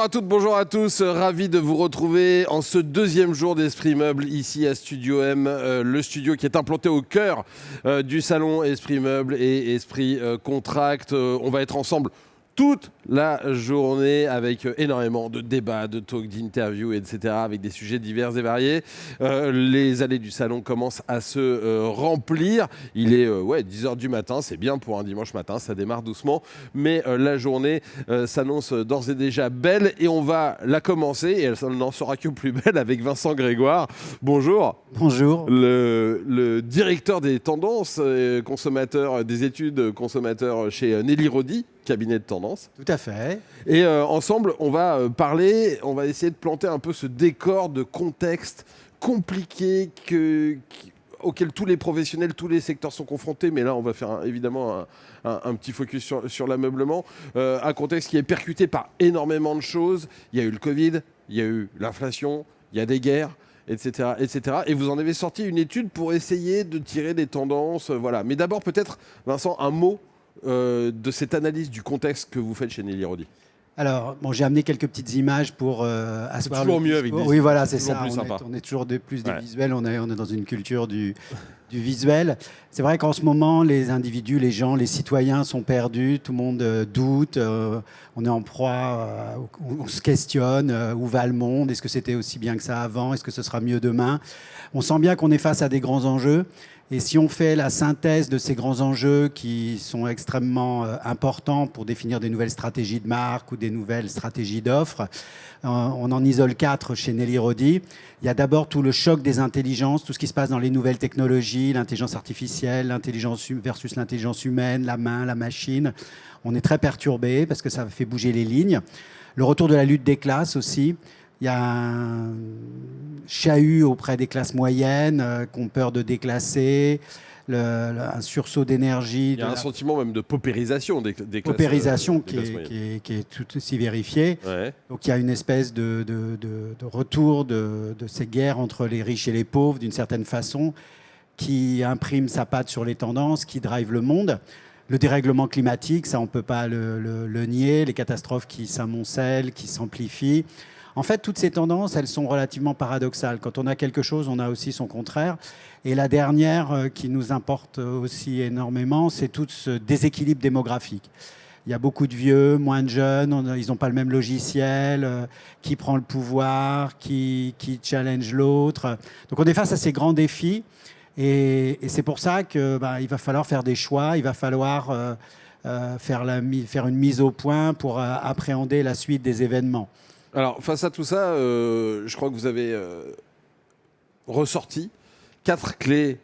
à toutes, bonjour à tous. Ravi de vous retrouver en ce deuxième jour d'Esprit Meuble ici à Studio M, le studio qui est implanté au cœur du salon Esprit Meuble et Esprit Contract. On va être ensemble toute la journée avec énormément de débats, de talks, d'interviews, etc. avec des sujets divers et variés. Les allées du salon commencent à se remplir. Il est 10h du matin, c'est bien pour un dimanche matin, ça démarre doucement. Mais la journée s'annonce d'ores et déjà belle et on va la commencer et elle n'en sera que plus belle avec Vincent Grégoire. Bonjour. Bonjour. Le directeur des tendances consommateurs, des études consommateurs chez Nelly Rodi, cabinet de tendance. Tout à fait. Et ensemble, on va parler, on va essayer de planter un peu ce décor de contexte compliqué auquel tous les professionnels, tous les secteurs sont confrontés. Mais là, on va faire évidemment un petit focus sur l'ameublement. Un contexte qui est percuté par énormément de choses. Il y a eu le Covid, il y a eu l'inflation, il y a des guerres, etc., etc. Et vous en avez sorti une étude pour essayer de tirer des tendances. Voilà. Mais d'abord, peut-être, Vincent, un mot de cette analyse du contexte que vous faites chez Nelly Rodi. Alors, j'ai amené quelques petites images pour asseoir toujours mieux avec des Oui, voilà, c'est toujours ça. plus sympa. On est toujours plus des visuels. On est dans une culture du visuel. C'est vrai qu'en ce moment, les individus, les gens, les citoyens sont perdus. Tout le monde doute. On est en proie. On se questionne. Où va le monde? Est-ce que c'était aussi bien que ça avant? Est-ce que ce sera mieux demain? On sent bien qu'on est face à des grands enjeux. Et si on fait la synthèse de ces grands enjeux qui sont extrêmement importants pour définir des nouvelles stratégies de marque ou des nouvelles stratégies d'offres, on en isole 4 chez Nelly Rodi. Il y a d'abord tout le choc des intelligences, tout ce qui se passe dans les nouvelles technologies, l'intelligence artificielle, l'intelligence versus l'intelligence humaine, la main, la machine. On est très perturbé parce que ça fait bouger les lignes. Le retour de la lutte des classes aussi. Il y a un chahut auprès des classes moyennes qui ont peur de déclasser, un sursaut d'énergie. Il y a un sentiment même de paupérisation des classes. Paupérisation qui est tout aussi vérifiée. Ouais. Donc il y a une espèce de retour de ces guerres entre les riches et les pauvres, d'une certaine façon, qui imprime sa patte sur les tendances, qui drive le monde. Le dérèglement climatique, ça on ne peut pas le nier, les catastrophes qui s'amoncellent, qui s'amplifient. En fait, toutes ces tendances, elles sont relativement paradoxales. Quand on a quelque chose, on a aussi son contraire. Et la dernière qui nous importe aussi énormément, c'est tout ce déséquilibre démographique. Il y a beaucoup de vieux, moins de jeunes, ils n'ont pas le même logiciel, qui prend le pouvoir, qui challenge l'autre. Donc on est face à ces grands défis. Et c'est pour ça qu'il va falloir faire des choix, il va falloir faire une mise au point pour appréhender la suite des événements. Alors, face à tout ça, je crois que vous avez ressorti 4 clés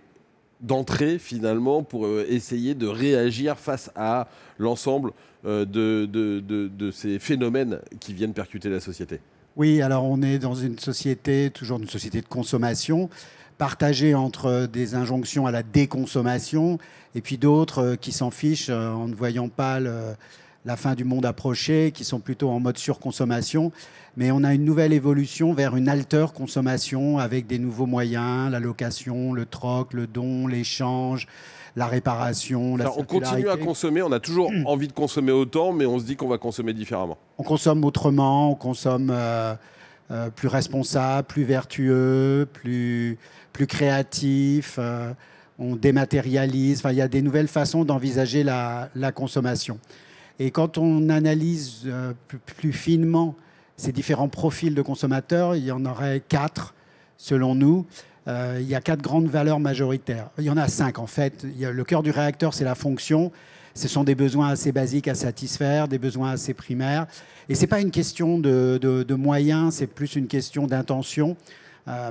d'entrée, finalement, pour essayer de réagir face à l'ensemble de ces phénomènes qui viennent percuter la société. Oui, alors on est dans une société, toujours une société de consommation, partagée entre des injonctions à la déconsommation et puis d'autres qui s'en fichent en ne voyant pas la fin du monde approcher, qui sont plutôt en mode surconsommation. Mais on a une nouvelle évolution vers une alter-consommation avec des nouveaux moyens, la location, le troc, le don, l'échange, la réparation, la circularité. On continue à consommer, on a toujours envie de consommer autant, mais on se dit qu'on va consommer différemment. On consomme autrement, on consomme plus responsable, plus vertueux, plus créatif, on dématérialise. Enfin, il y a des nouvelles façons d'envisager la consommation. Et quand on analyse plus finement ces différents profils de consommateurs, il y en aurait 4, selon nous. Il y a 4 grandes valeurs majoritaires. Il y en a 5, en fait. Le cœur du réacteur, c'est la fonction. Ce sont des besoins assez basiques à satisfaire, des besoins assez primaires. Et ce n'est pas une question de moyens, c'est plus une question d'intention.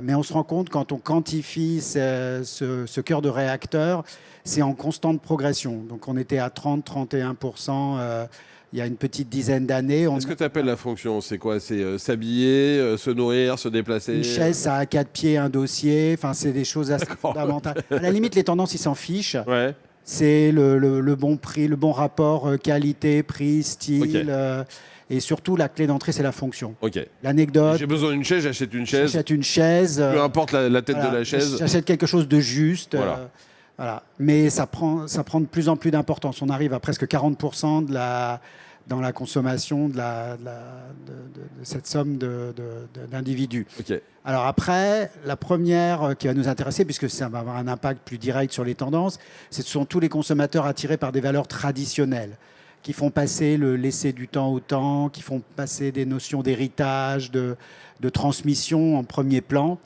Mais on se rend compte, quand on quantifie ce cœur de réacteur, c'est en constante progression. Donc on était à 30-31% il y a une petite dizaine d'années. Qu'est-ce que tu appelles la fonction? C'est quoi? C'est s'habiller, se nourrir, se déplacer? Une chaise, ça a 4 pieds, un dossier. Enfin, c'est des choses assez fondamentales. À la limite, les tendances, ils s'en fichent. Ouais. C'est le bon prix, le bon rapport qualité, prix, style. Okay. Et surtout, la clé d'entrée, c'est la fonction. Ok. L'anecdote. J'ai besoin d'une chaise, j'achète une chaise. J'achète une chaise. Peu importe la tête de la chaise. J'achète quelque chose de juste. Voilà. Voilà. Mais ça prend de plus en plus d'importance. On arrive à presque 40% dans la consommation de cette somme d'individus. Ok. Alors après, la première qui va nous intéresser, puisque ça va avoir un impact plus direct sur les tendances, ce sont tous les consommateurs attirés par des valeurs traditionnelles, qui font passer le laisser du temps au temps, qui font passer des notions d'héritage, de transmission en premier plan.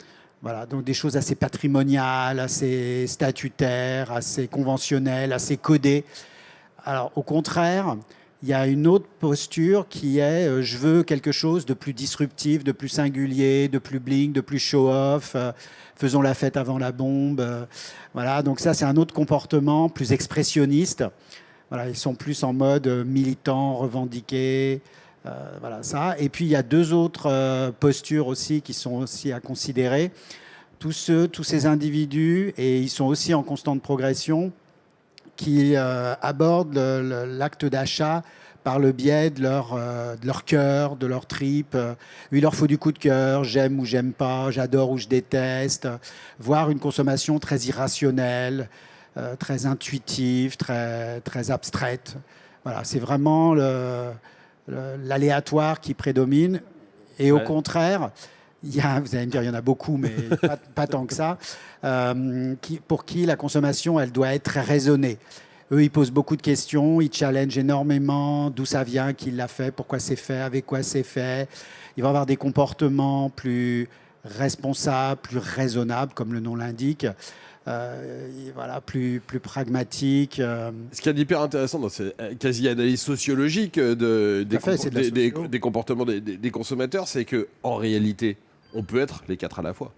Voilà, donc des choses assez patrimoniales, assez statutaires, assez conventionnelles, assez codées. Alors au contraire, il y a une autre posture qui est je veux quelque chose de plus disruptif, de plus singulier, de plus bling, de plus show-off, faisons la fête avant la bombe. Voilà, donc ça c'est un autre comportement plus expressionniste. Voilà, ils sont plus en mode militant, revendiqué. Voilà ça. Et puis il y a deux autres postures aussi qui sont aussi à considérer. Tous ces individus, et ils sont aussi en constante progression, qui abordent l'acte d'achat par le biais de leur cœur, de leur tripe. Il leur faut du coup de cœur, j'aime ou j'aime pas, j'adore ou je déteste, voire une consommation très irrationnelle, très intuitive, très abstraite. Voilà, c'est vraiment l'aléatoire qui prédomine. Et au contraire, vous allez me dire, il y en a beaucoup, mais pas tant que ça, pour qui la consommation, elle doit être très raisonnée. Eux, ils posent beaucoup de questions, ils challengent énormément d'où ça vient, qui l'a fait, pourquoi c'est fait, avec quoi c'est fait. Ils vont avoir des comportements plus responsables, plus raisonnables, comme le nom l'indique. Voilà, plus pragmatique. Ce qui est hyper intéressant dans cette quasi-analyse sociologique des comportements des consommateurs, c'est qu'en réalité, on peut être les quatre à la fois.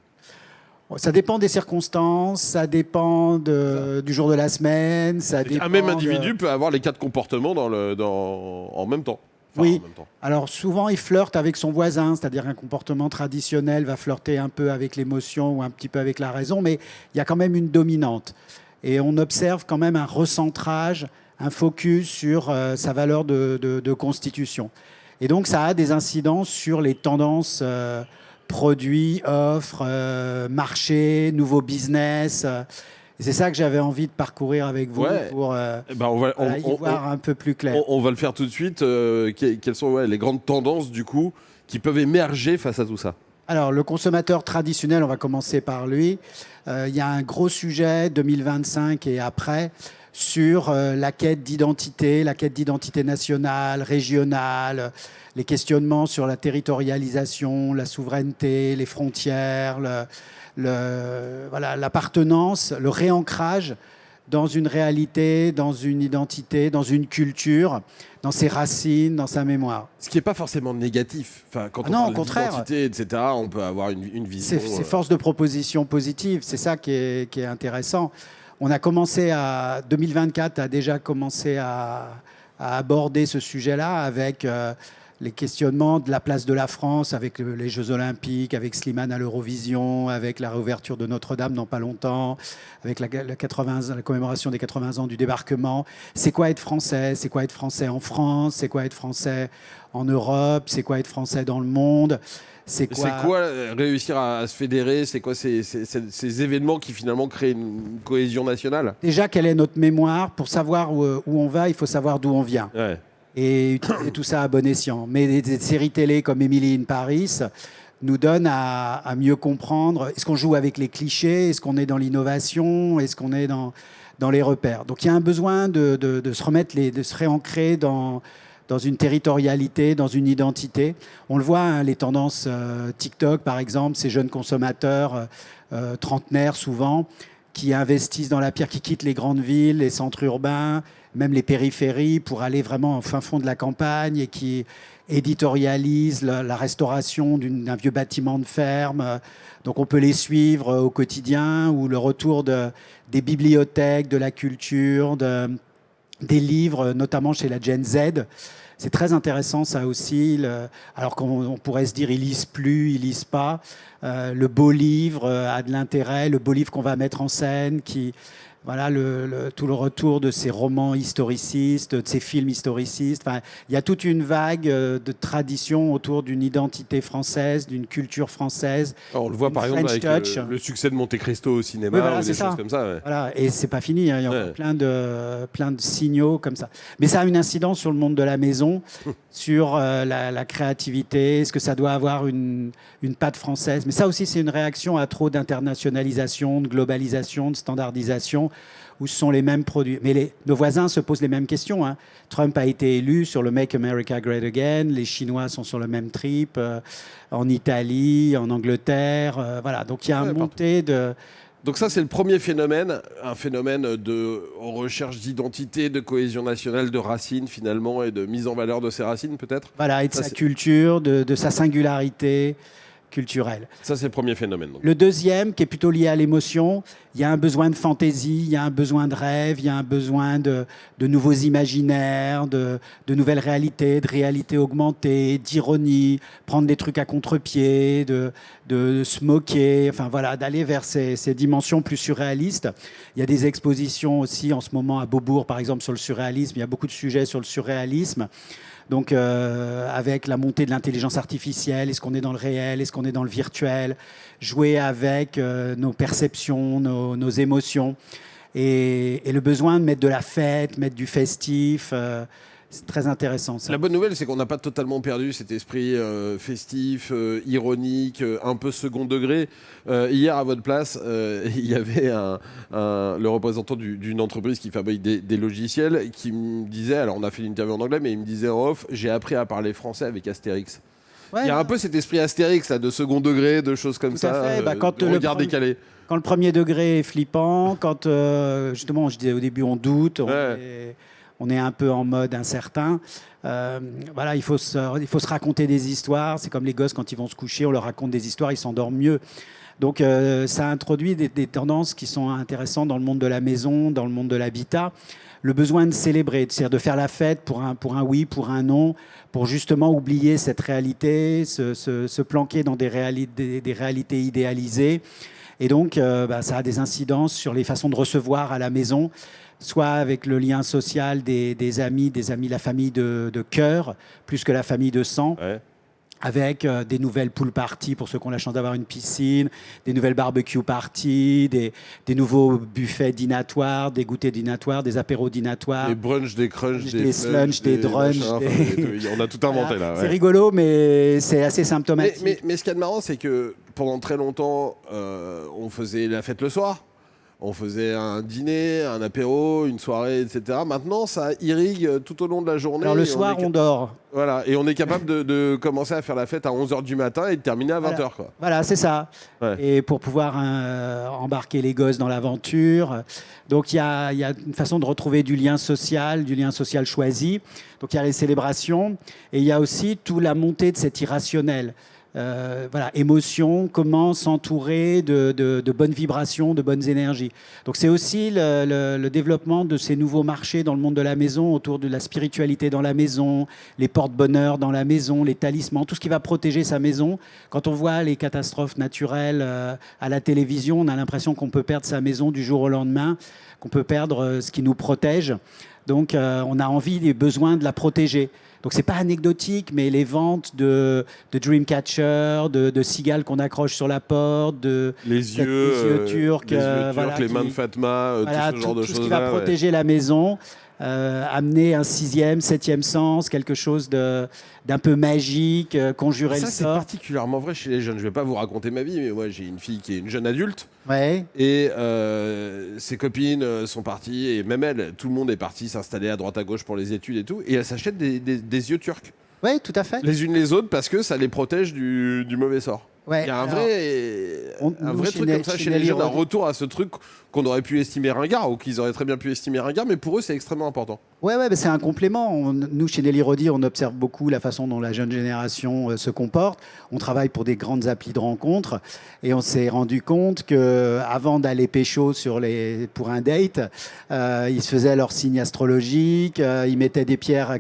Ça dépend des circonstances, ça dépend du jour de la semaine. Un même individu peut avoir les quatre comportements en même temps. Enfin, oui, alors souvent il flirte avec son voisin, c'est-à-dire un comportement traditionnel va flirter un peu avec l'émotion ou un petit peu avec la raison, mais il y a quand même une dominante. Et on observe quand même un recentrage, un focus sur sa valeur de constitution. Et donc ça a des incidences sur les tendances produits, offres, marché, nouveaux business. C'est ça que j'avais envie de parcourir avec vous pour y voir un peu plus clair. On va le faire tout de suite. Quelles sont les grandes tendances du coup qui peuvent émerger face à tout ça? Alors le consommateur traditionnel, on va commencer par lui. Il y a un gros sujet 2025 et après sur la quête d'identité nationale, régionale, les questionnements sur la territorialisation, la souveraineté, les frontières, l'appartenance, le réancrage dans une réalité, dans une identité, dans une culture, dans ses racines, dans sa mémoire. Ce qui n'est pas forcément négatif. Enfin, quand on parle d'identité, etc., on peut avoir une vision... C'est force de proposition positive, c'est ça qui est intéressant. On a commencé 2024 a déjà commencé à aborder ce sujet-là avec... les questionnements de la place de la France avec les Jeux Olympiques, avec Slimane à l'Eurovision, avec la réouverture de Notre-Dame dans pas longtemps, avec la commémoration des 80 ans du débarquement. C'est quoi être français? C'est quoi être français en France? C'est quoi être français en Europe? C'est quoi être français dans le monde? C'est quoi réussir à se fédérer? C'est quoi ces événements qui finalement créent une cohésion nationale? Déjà, quelle est notre mémoire? Pour savoir où on va, il faut savoir d'où on vient. Ouais. Et utiliser tout ça à bon escient. Mais des séries télé comme Emily in Paris nous donnent à mieux comprendre. Est-ce qu'on joue avec les clichés? Est-ce qu'on est dans l'innovation? Est-ce qu'on est dans les repères? Donc il y a un besoin de se remettre, de se réancrer dans une territorialité, dans une identité. On le voit, hein, les tendances TikTok, par exemple, ces jeunes consommateurs trentenaires souvent, qui investissent dans la pierre, qui quittent les grandes villes, les centres urbains, même les périphéries, pour aller vraiment au fin fond de la campagne et qui éditorialisent la restauration d'un vieux bâtiment de ferme. Donc on peut les suivre au quotidien, ou le retour des bibliothèques, de la culture, des livres, notamment chez la Gen Z. C'est très intéressant ça aussi, alors qu'on pourrait se dire ils lisent plus, ils lisent pas. Le beau livre a de l'intérêt, le beau livre qu'on va mettre en scène, Voilà, tout le retour de ces romans historicistes, de ces films historicistes. Enfin, il y a toute une vague de tradition autour d'une identité française, d'une culture française. Alors, on le voit par exemple avec le succès de Monte Cristo au cinéma, oui, voilà, ou des choses comme ça. Ouais. Voilà, et c'est pas fini, hein, il y a encore plein de signaux comme ça. Mais ça a une incidence sur le monde de la maison, sur la créativité, est-ce que ça doit avoir une patte française. Mais ça aussi, c'est une réaction à trop d'internationalisation, de globalisation, de standardisation, où ce sont les mêmes produits. Mais nos voisins se posent les mêmes questions. Hein. Trump a été élu sur le Make America Great Again. Les Chinois sont sur le même trip. En Italie, en Angleterre. Voilà. Donc il y a une montée de... Donc ça, c'est le premier phénomène, un phénomène de recherche d'identité, de cohésion nationale, de racines finalement, et de mise en valeur de ses racines peut-être. Voilà, et de sa culture, de sa singularité culturelle. Ça, c'est le premier phénomène. Donc. Le deuxième, qui est plutôt lié à l'émotion, il y a un besoin de fantaisie, il y a un besoin de rêve, il y a un besoin de nouveaux imaginaires, de nouvelles réalités, de réalité augmentée, d'ironie, prendre des trucs à contre-pied, de se moquer, enfin voilà, d'aller vers ces dimensions plus surréalistes. Il y a des expositions aussi en ce moment à Beaubourg, par exemple, sur le surréalisme. Il y a beaucoup de sujets sur le surréalisme. Donc, avec la montée de l'intelligence artificielle, est-ce qu'on est dans le réel, est-ce qu'on est dans le virtuel, jouer avec nos perceptions, nos émotions, et le besoin de mettre de la fête, mettre du festif, c'est très intéressant. Ça. La bonne nouvelle, c'est qu'on n'a pas totalement perdu cet esprit festif, ironique, un peu second degré. Hier, à votre place, il y avait le représentant d'une entreprise qui fabrique des logiciels qui me disait, alors on a fait l'interview en anglais, mais il me disait en off, j'ai appris à parler français avec Astérix. Ouais, il y a un peu cet esprit Astérix, là, de second degré, de choses comme ça, de regard décalé. Quand le premier degré est flippant, quand justement, je disais au début, on doute, on est un peu en mode incertain. Voilà, il faut se raconter des histoires. C'est comme les gosses, quand ils vont se coucher, on leur raconte des histoires, ils s'endorment mieux. Donc ça introduit des tendances qui sont intéressantes dans le monde de la maison, dans le monde de l'habitat. Le besoin de célébrer, c'est-à-dire de faire la fête pour un oui, pour un non, pour justement oublier cette réalité, se planquer dans des réalités idéalisées. Et donc, ça a des incidences sur les façons de recevoir à la maison, soit avec le lien social des amis, la famille de cœur, plus que la famille de sang. Ouais. Avec des nouvelles pool parties pour ceux qui ont la chance d'avoir une piscine, des nouvelles barbecue parties, des nouveaux buffets dînatoires, des goûters dînatoires, des apéros dînatoires. Des brunchs, des crunchs, des slunchs, des drunchs. On a tout inventé là. Ouais. C'est rigolo, mais c'est assez symptomatique. Mais ce qu'il y a de marrant, c'est que pendant très longtemps, on faisait la fête le soir. On faisait un dîner, un apéro, une soirée, etc. Maintenant, ça irrigue tout au long de la journée. Alors le soir, on dort. Voilà, et on est capable de commencer à faire la fête à 11h du matin et de terminer à 20h. Quoi. Voilà, c'est ça. Ouais. Et pour pouvoir embarquer les gosses dans l'aventure. Donc il y a une façon de retrouver du lien social choisi. Donc il y a les célébrations et il y a aussi toute la montée de cet irrationnel. Voilà, émotion, comment s'entourer de bonnes vibrations, de bonnes énergies. Donc c'est aussi le développement de ces nouveaux marchés dans le monde de la maison, autour de la spiritualité dans la maison, les porte-bonheur dans la maison, les talismans, tout ce qui va protéger sa maison. Quand on voit les catastrophes naturelles à la télévision, on a l'impression qu'on peut perdre sa maison du jour au lendemain, qu'on peut perdre ce qui nous protège. Donc on a envie et besoin de la protéger. Donc c'est pas anecdotique, mais les ventes de Dreamcatcher, de cigales qu'on accroche sur la porte, les yeux turcs, voilà, les mains de Fatma, voilà, tout ce genre de choses. Tout ce qui va protéger la maison, amener un 6e, 7e sens, quelque chose d'un peu magique, conjurer le sort. Ça, c'est particulièrement vrai chez les jeunes. Je vais pas vous raconter ma vie, mais moi, j'ai une fille qui est une jeune adulte. Ouais. Et ses copines sont parties, et même elle, tout le monde est parti s'installer à droite à gauche pour les études et tout. Et elle s'achète des yeux turcs. Oui, tout à fait. Les unes les autres, parce que ça les protège du mauvais sort. Ouais, il y a un vrai truc comme ça chez les jeunes, un retour à ce truc qu'on aurait pu estimer ringard, ou qu'ils auraient très bien pu estimer ringard, mais pour eux, c'est extrêmement important. Ouais, mais c'est un complément. Nous, chez Nelly Rodi, on observe beaucoup la façon dont la jeune génération se comporte. On travaille pour des grandes applis de rencontres, et on s'est rendu compte qu'avant d'aller pécho pour un date, ils se faisaient leur signe astrologique, ils mettaient des pierres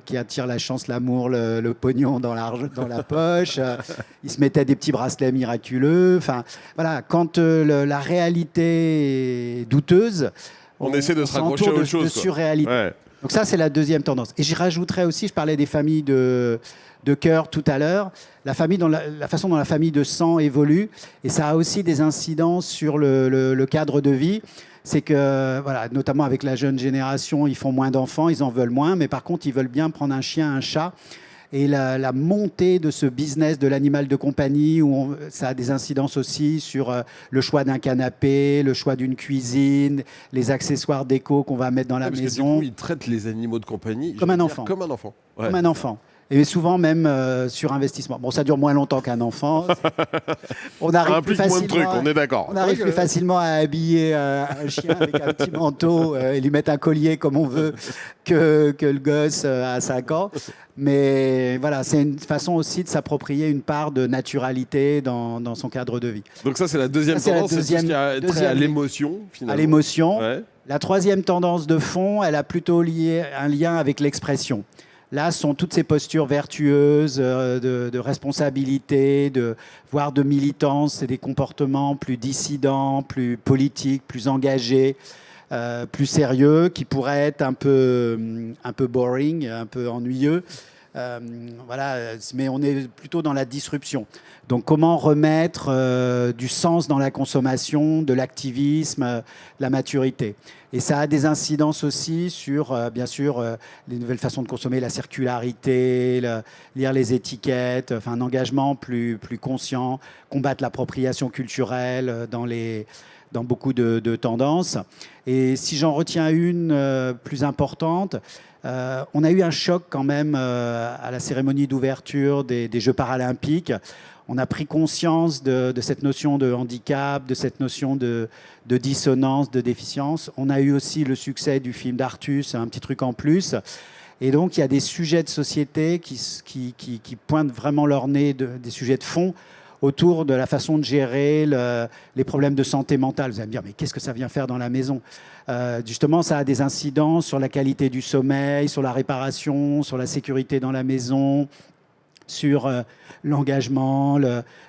qui attirent la chance, l'amour, le pognon dans la poche, ils se mettaient des petits petit bracelet miraculeux. Enfin, voilà, quand la réalité est douteuse, On essaie de se raccrocher à autre chose. De surréalité. Ouais. Donc ça, c'est la deuxième tendance. Et j'y rajouterais aussi, je parlais des familles de cœur tout à l'heure, la façon dont la famille de sang évolue, et ça a aussi des incidences sur le cadre de vie. C'est que, voilà, notamment avec la jeune génération, ils font moins d'enfants, ils en veulent moins, mais par contre, ils veulent bien prendre un chien, un chat. Et la montée de ce business de l'animal de compagnie, ça a des incidences aussi sur le choix d'un canapé, le choix d'une cuisine, les accessoires déco qu'on va mettre dans la parce maison. Que, du coup, ils traitent les animaux de compagnie comme un enfant. Comme un enfant. Ouais. Comme un enfant. Et souvent même sur investissement. Bon, ça dure moins longtemps qu'un enfant. On arrive plus facilement, moins de trucs, on est d'accord. On arrive plus facilement à habiller un chien avec un petit manteau et lui mettre un collier comme on veut que le gosse à 5 ans. Mais voilà, c'est une façon aussi de s'approprier une part de naturalité dans son cadre de vie. Donc ça, c'est la deuxième tendance, c'est tout ce qui a trait à l'émotion, finalement. À l'émotion. Ouais. La troisième tendance de fond, elle a plutôt un lien avec l'expression. Là, sont toutes ces postures vertueuses de responsabilité, voire de militance. C'est des comportements plus dissidents, plus politiques, plus engagés, plus sérieux, qui pourraient être un peu boring, un peu ennuyeux. Voilà, mais on est plutôt dans la disruption. Donc, comment remettre du sens dans la consommation, de l'activisme, de la maturité. Et ça a des incidences aussi sur, bien sûr, les nouvelles façons de consommer, la circularité, lire les étiquettes, enfin, un engagement plus conscient, combattre l'appropriation culturelle dans beaucoup de tendances. Et si j'en retiens une plus importante, on a eu un choc quand même à la cérémonie d'ouverture des Jeux paralympiques. On a pris conscience de cette notion de handicap, de cette notion de dissonance, de déficience. On a eu aussi le succès du film d'Artus, un petit truc en plus. Et donc, il y a des sujets de société qui pointent vraiment leur nez, des sujets de fond, autour de la façon de gérer les problèmes de santé mentale. Vous allez me dire, mais qu'est-ce que ça vient faire dans la maison ? Justement, ça a des incidences sur la qualité du sommeil, sur la réparation, sur la sécurité dans la maison, sur l'engagement,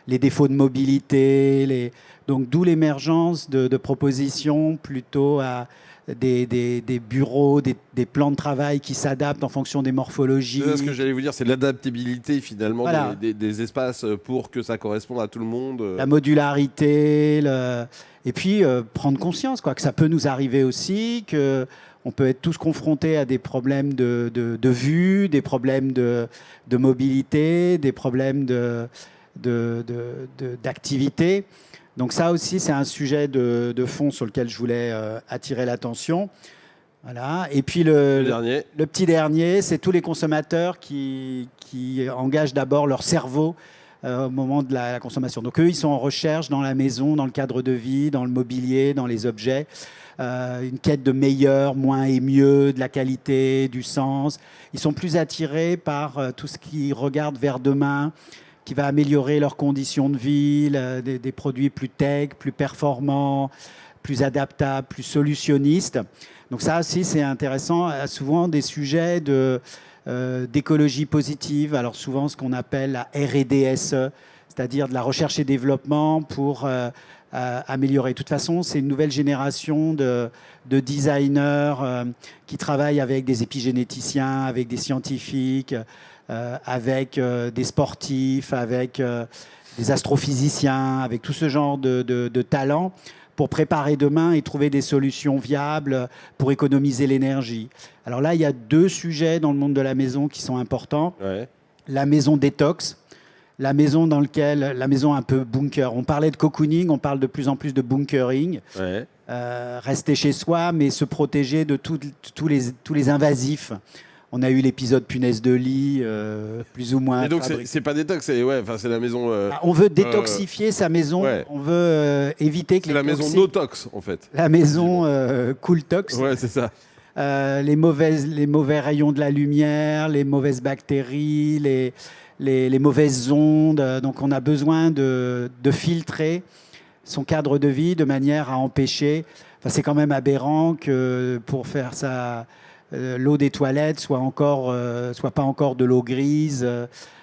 les défauts de mobilité. Donc, d'où l'émergence de propositions plutôt à des bureaux, des plans de travail qui s'adaptent en fonction des morphologies. Ce que j'allais vous dire, c'est l'adaptabilité finalement voilà. des espaces pour que ça corresponde à tout le monde. La modularité, et puis prendre conscience que ça peut nous arriver aussi, qu'on peut être tous confrontés à des problèmes de vue, des problèmes de mobilité, des problèmes d'activité. Donc ça aussi, c'est un sujet de fond sur lequel je voulais attirer l'attention. Voilà. Et puis le petit dernier, c'est tous les consommateurs qui engagent d'abord leur cerveau au moment de la consommation. Donc eux, ils sont en recherche dans la maison, dans le cadre de vie, dans le mobilier, dans les objets. Une quête de meilleur, moins et mieux, de la qualité, du sens. Ils sont plus attirés par tout ce qui regarde vers demain, qui va améliorer leurs conditions de vie, des produits plus tech, plus performants, plus adaptables, plus solutionnistes. Donc ça aussi, c'est intéressant. Souvent des sujets d'écologie positive, alors souvent ce qu'on appelle la RDSE, c'est-à-dire de la recherche et développement pour améliorer. De toute façon, c'est une nouvelle génération de designers qui travaillent avec des épigénéticiens, avec des scientifiques, avec des sportifs, avec des astrophysiciens, avec tout ce genre de talents pour préparer demain et trouver des solutions viables pour économiser l'énergie. Alors là, il y a 2 sujets dans le monde de la maison qui sont importants. Ouais. La maison détox, la maison un peu bunker. On parlait de cocooning, on parle de plus en plus de bunkering. Ouais. Rester chez soi, mais se protéger de tous les invasifs. On a eu l'épisode punaise de lit, plus ou moins. Et donc, c'est pas détox, c'est la maison. On veut détoxifier sa maison. Ouais. On veut éviter que c'est la maison no-tox, en fait. La maison cool-tox. Ouais, c'est ça. Les mauvais rayons de la lumière, les mauvaises bactéries, les mauvaises ondes. Donc, on a besoin de filtrer son cadre de vie de manière à empêcher. Enfin, c'est quand même aberrant que pour faire l'eau des toilettes soit pas encore de l'eau grise.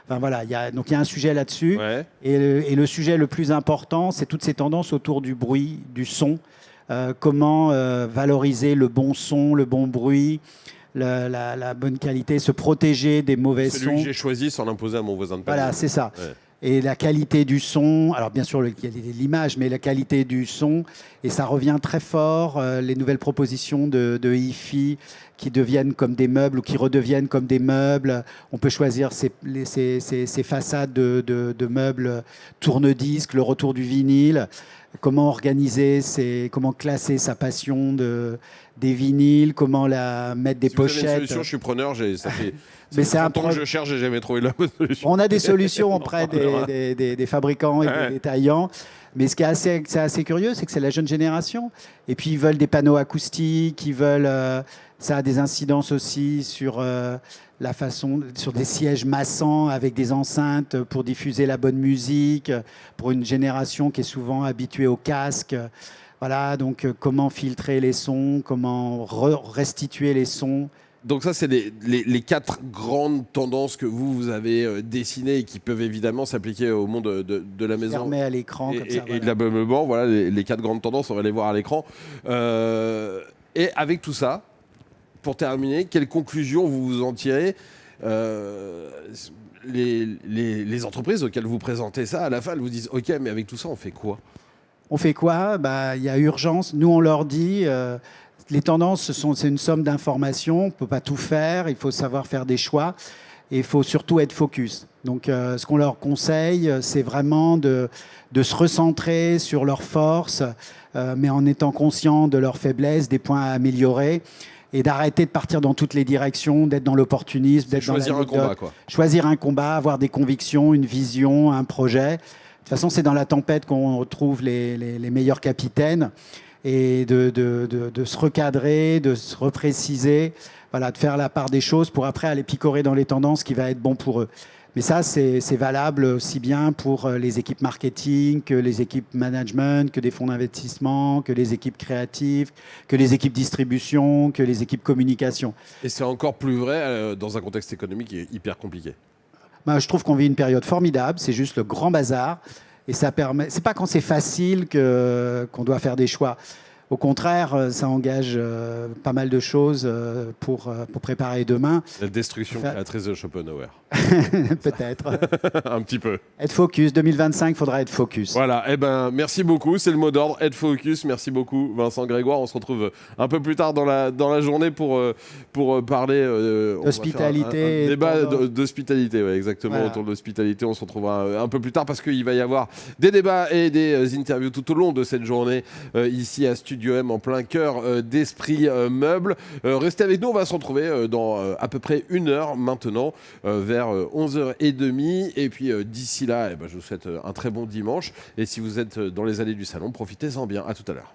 Enfin voilà, donc il y a un sujet là-dessus. Ouais. Et le sujet le plus important, c'est toutes ces tendances autour du bruit, du son. Comment valoriser le bon son, le bon bruit, la bonne qualité, se protéger des mauvais C'est lui sons. que j'ai choisi sans l'imposer à mon voisin de palier. Voilà, c'est ça. Ouais. Et la qualité du son, alors bien sûr l'image, mais la qualité du son, et ça revient très fort, les nouvelles propositions de hi-fi qui deviennent comme des meubles ou qui redeviennent comme des meubles. On peut choisir ces façades de meubles tourne-disque, le retour du vinyle, comment organiser, comment classer sa passion des vinyles, comment mettre des Si vous avez pochettes. une solution, je suis preneur. Ça fait Mais c'est un 30 ans que je cherche, j'ai jamais trouvé la bonne solution. On a des solutions auprès des fabricants et des détaillants. Mais ce qui est assez curieux, c'est que c'est la jeune génération. Et puis, ils veulent des panneaux acoustiques, ça a des incidences aussi sur sur des sièges massants avec des enceintes pour diffuser la bonne musique, pour une génération qui est souvent habituée au casque. Voilà, donc comment filtrer les sons, comment restituer les sons. Donc ça, c'est les 4 grandes tendances que vous avez dessinées et qui peuvent évidemment s'appliquer au monde de la maison. Fermé à l'écran, comme ça. Et de l'ameublement, voilà les 4 grandes tendances, on va les voir à l'écran. Et avec tout ça, pour terminer, quelle conclusion vous en tirez les entreprises auxquelles vous présentez ça, à la fin, elles vous disent « Ok, mais avec tout ça, on fait quoi ?» On fait quoi? Il y a urgence. Nous, on leur dit... les tendances, c'est une somme d'informations. On ne peut pas tout faire. Il faut savoir faire des choix. Et il faut surtout être focus. Donc, ce qu'on leur conseille, c'est vraiment de se recentrer sur leurs forces, mais en étant conscient de leurs faiblesses, des points à améliorer, et d'arrêter de partir dans toutes les directions, d'être dans l'opportunisme, d'être dans choisir un combat, quoi. Choisir un combat, avoir des convictions, une vision, un projet. De toute façon, c'est dans la tempête qu'on retrouve les meilleurs capitaines. Et de se recadrer, de se repréciser, voilà, de faire la part des choses pour après aller picorer dans les tendances qui va être bon pour eux. Mais ça, c'est valable aussi bien pour les équipes marketing, que les équipes management, que des fonds d'investissement, que les équipes créatives, que les équipes distribution, que les équipes communication. Et c'est encore plus vrai dans un contexte économique qui est hyper compliqué. Je trouve qu'on vit une période formidable, c'est juste le grand bazar. Et ça permet. C'est pas quand c'est facile qu'on doit faire des choix. Au contraire, ça engage pas mal de choses pour préparer demain. La destruction créatrice de Schopenhauer. Peut-être. Un petit peu. Être focus. 2025, il faudra être focus. Voilà. Merci beaucoup. C'est le mot d'ordre. Être focus. Merci beaucoup, Vincent Grégoire. On se retrouve un peu plus tard dans la journée pour parler d'hospitalité. Un débat d'hospitalité, ouais, exactement. Voilà. Autour de l'hospitalité, on se retrouvera un peu plus tard parce qu'il va y avoir des débats et des interviews tout au long de cette journée ici à Studio M en plein cœur d'Esprit Meuble. Restez avec nous, on va se retrouver dans à peu près 1 heure maintenant, vers 11h30. Et puis d'ici là, je vous souhaite un très bon dimanche. Et si vous êtes dans les allées du salon, profitez-en bien. À tout à l'heure.